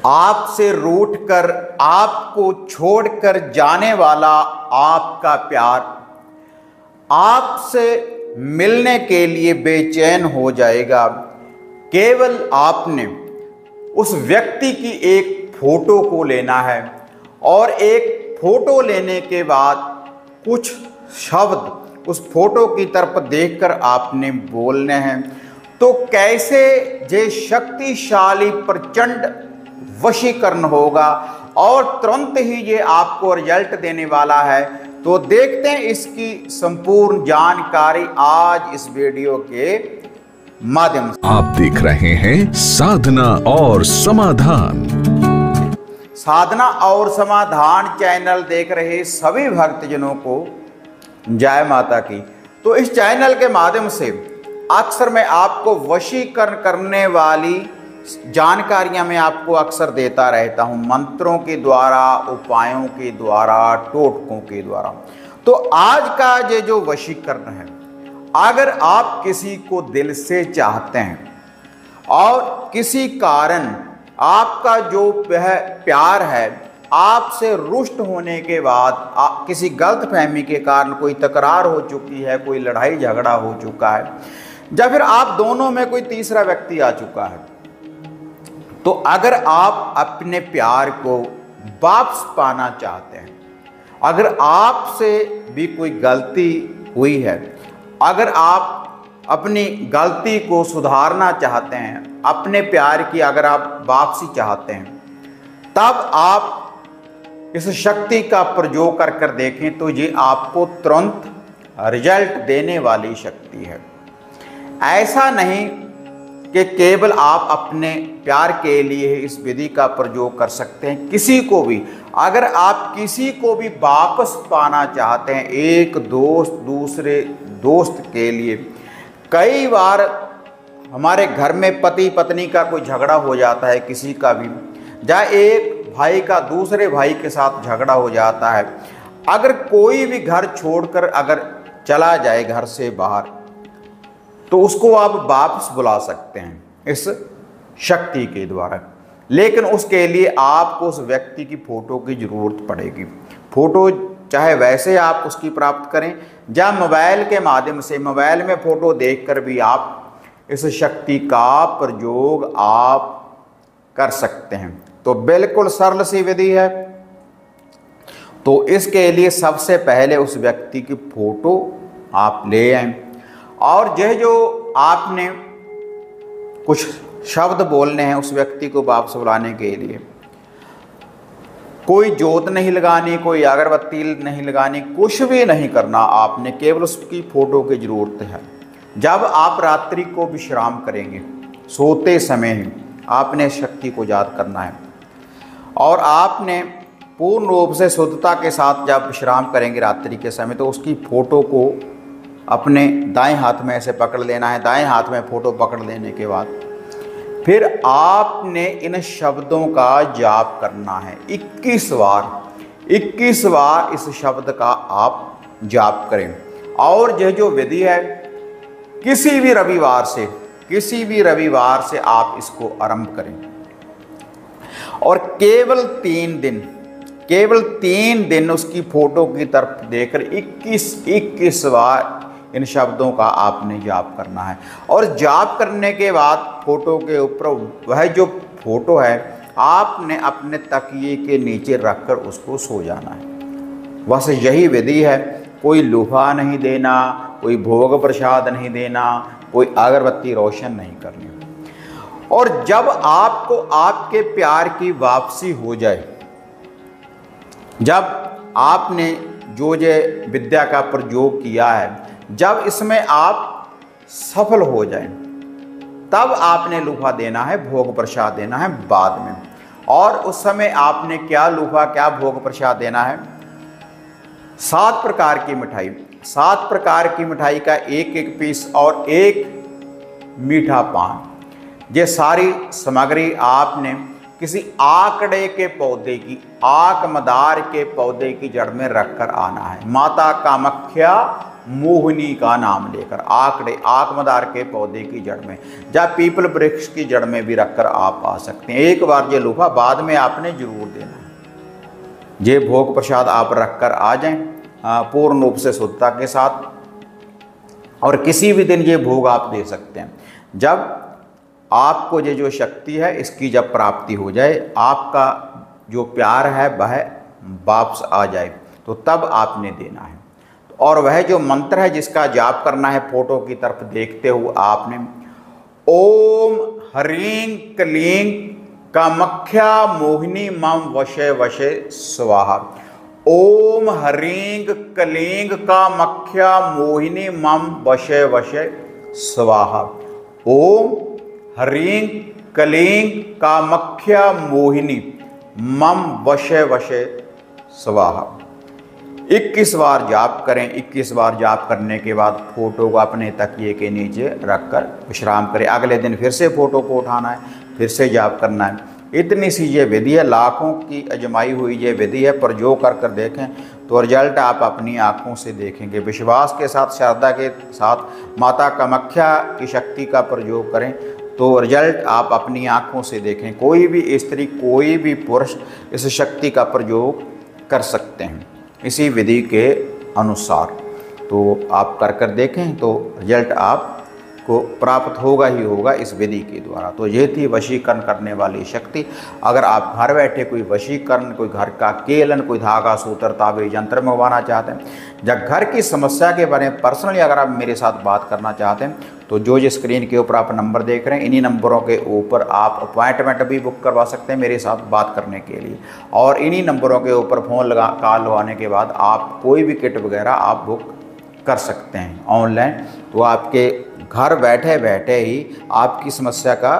आपसे रूठकर, आपको छोड़कर जाने वाला आपका प्यार आपसे मिलने के लिए बेचैन हो जाएगा। केवल आपने उस व्यक्ति की एक फोटो को लेना है और एक फोटो लेने के बाद कुछ शब्द उस फोटो की तरफ देखकर आपने बोलने हैं। तो कैसे ये शक्तिशाली प्रचंड वशीकरण होगा और तुरंत ही ये आपको रिजल्ट देने वाला है। तो देखते हैं इसकी संपूर्ण जानकारी आज इस वीडियो के माध्यम से। आप देख रहे हैं साधना और समाधान। साधना और समाधान चैनल देख रहे सभी भक्तजनों को जय माता की। तो इस चैनल के माध्यम से अक्सर मैं आपको वशीकरण करने वाली जानकारियां मैं आपको अक्सर देता रहता हूं, मंत्रों के द्वारा, उपायों के द्वारा, टोटकों के द्वारा। तो आज का ये जो वशीकरण है, अगर आप किसी को दिल से चाहते हैं और किसी कारण आपका जो वह प्यार है आपसे रुष्ट होने के बाद किसी गलतफहमी के कारण कोई तकरार हो चुकी है, कोई लड़ाई झगड़ा हो चुका है, या फिर आप दोनों में कोई तीसरा व्यक्ति आ चुका है, तो अगर आप अपने प्यार को वापस पाना चाहते हैं, अगर आपसे भी कोई गलती हुई है, अगर आप अपनी गलती को सुधारना चाहते हैं, अपने प्यार की अगर आप वापसी चाहते हैं, तब आप इस शक्ति का प्रयोग कर देखें तो ये आपको तुरंत रिजल्ट देने वाली शक्ति है। ऐसा नहीं कि केवल आप अपने प्यार के लिए इस विधि का प्रयोग कर सकते हैं। किसी को भी, अगर आप किसी को भी वापस पाना चाहते हैं, एक दोस्त दूसरे दोस्त के लिए, कई बार हमारे घर में पति पत्नी का कोई झगड़ा हो जाता है, किसी का भी, या एक भाई का दूसरे भाई के साथ झगड़ा हो जाता है। अगर कोई भी घर छोड़कर अगर चला जाए घर से बाहर, तो उसको आप वापस बुला सकते हैं इस शक्ति के द्वारा। लेकिन उसके लिए आपको उस व्यक्ति की फोटो की जरूरत पड़ेगी। फोटो चाहे वैसे आप उसकी प्राप्त करें या मोबाइल के माध्यम से, मोबाइल में फोटो देखकर भी आप इस शक्ति का प्रयोग आप कर सकते हैं। तो बिल्कुल सरल सी विधि है। तो इसके लिए सबसे पहले उस व्यक्ति की फोटो आप ले आएं और यह जो आपने कुछ शब्द बोलने हैं उस व्यक्ति को वापस बुलाने के लिए, कोई जोत नहीं लगानी, कोई अगरबत्ती नहीं लगानी, कुछ भी नहीं करना आपने, केवल उसकी फोटो की जरूरत है। जब आप रात्रि को विश्राम करेंगे, सोते समय ही आपने शक्ति को याद करना है और आपने पूर्ण रूप से शुद्धता के साथ जब विश्राम करेंगे रात्रि के समय, तो उसकी फोटो को अपने दाएं हाथ में ऐसे पकड़ लेना है। दाएं हाथ में फोटो पकड़ लेने के बाद फिर आपने इन शब्दों का जाप करना है 21 बार इस शब्द का आप जाप करें। और यह जो विधि है, किसी भी रविवार से आप इसको आरंभ करें और केवल 3 दिन उसकी फोटो की तरफ देखकर 21 बार इन शब्दों का आपने जाप करना है। और जाप करने के बाद फोटो के ऊपर वह जो फोटो है आपने अपने तकिए के नीचे रखकर उसको सो जाना है। बस यही विधि है। कोई लोहा नहीं देना, कोई भोग प्रसाद नहीं देना, कोई अगरबत्ती रोशन नहीं करनी। और जब आपको आपके प्यार की वापसी हो जाए, जब आपने जो ये विद्या का प्रयोग किया है, जब इसमें आप सफल हो जाएं, तब आपने लोहा देना है, भोग प्रसाद देना है बाद में। और उस समय आपने क्या लोहा क्या भोग प्रसाद देना है? 7 प्रकार की मिठाई, 7 प्रकार की मिठाई का एक पीस और एक मीठा पान। ये सारी सामग्री आपने किसी आकड़े के पौधे की, आक मदार के पौधे की जड़ में रखकर आना है। माता कामाख्या मोहिनी का नाम लेकर, आकमदार के पौधे की जड़ में या पीपल वृक्ष की जड़ में भी रखकर आप आ सकते हैं। एक बार ये लोहा बाद में आपने जरूर देना है। ये भोग प्रसाद आप रखकर आ जाएं पूर्ण रूप से शुद्धता के साथ, और किसी भी दिन ये भोग आप दे सकते हैं। जब आपको ये जो शक्ति है इसकी जब प्राप्ति हो जाए, आपका जो प्यार है वह वापस आ जाए, तो तब आपने देना है। और वह जो मंत्र है जिसका जाप करना है, फोटो की तरफ देखते हुए आपने ओम ह्रीं क्लीं कामाख्या मोहिनी मम वशे वशे स्वाहा। ओम ह्रीं क्लीं कामाख्या मोहिनी मम वशे वशे स्वाहा। ओम ह्रीं क्लीं कामाख्या मोहिनी मम वशे वशे स्वाहा। 21 बार जाप करें। 21 बार जाप करने के बाद फोटो को अपने तकिए के नीचे रखकर विश्राम करें। अगले दिन फिर से फोटो को उठाना है, फिर से जाप करना है। इतनी सी ये विधि है, लाखों की अजमाई हुई ये विधि है, पर जो कर देखें तो रिजल्ट आप अपनी आंखों से देखेंगे। विश्वास के साथ, श्रद्धा के साथ माता कामाख्या की शक्ति का प्रयोग करें तो रिजल्ट आप अपनी आंखों से देखें। कोई भी स्त्री, कोई भी पुरुष इस शक्ति का प्रयोग कर सकते हैं इसी विधि के अनुसार। तो आप कर देखें तो रिजल्ट आपको प्राप्त होगा ही होगा इस विधि के द्वारा। तो ये थी वशीकरण करने वाली शक्ति। अगर आप घर बैठे कोई वशीकरण, कोई घर का केलन, कोई धागा, सूत्र, ताबीज, यंत्र मंगवाना चाहते हैं या घर की समस्या के बारे में पर्सनली अगर आप मेरे साथ बात करना चाहते हैं तो जो स्क्रीन के ऊपर आप नंबर देख रहे हैं, इन्हीं नंबरों के ऊपर आप अपॉइंटमेंट भी बुक करवा सकते हैं मेरे साथ बात करने के लिए। और इन्हीं नंबरों के ऊपर फ़ोन कॉल लगाने के बाद आप कोई भी किट वगैरह आप बुक कर सकते हैं ऑनलाइन। तो आपके घर बैठे बैठे ही आपकी समस्या का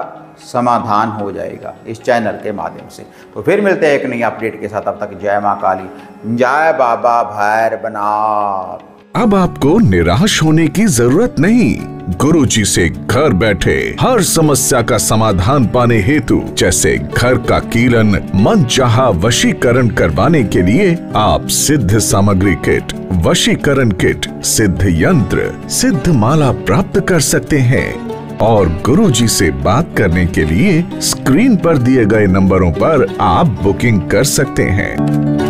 समाधान हो जाएगा इस चैनल के माध्यम से। तो फिर मिलते हैं एक नई अपडेट के साथ। तब तक जय माँ काली, जय बाबा भैरवनाथ। अब आपको निराश होने की जरूरत नहीं। गुरुजी से घर बैठे हर समस्या का समाधान पाने हेतु, जैसे घर का कीलन, मनचाहा वशीकरण करवाने के लिए आप सिद्ध सामग्री किट, वशीकरण किट, सिद्ध यंत्र, सिद्ध माला प्राप्त कर सकते हैं। और गुरुजी से बात करने के लिए स्क्रीन पर दिए गए नंबरों पर आप बुकिंग कर सकते हैं।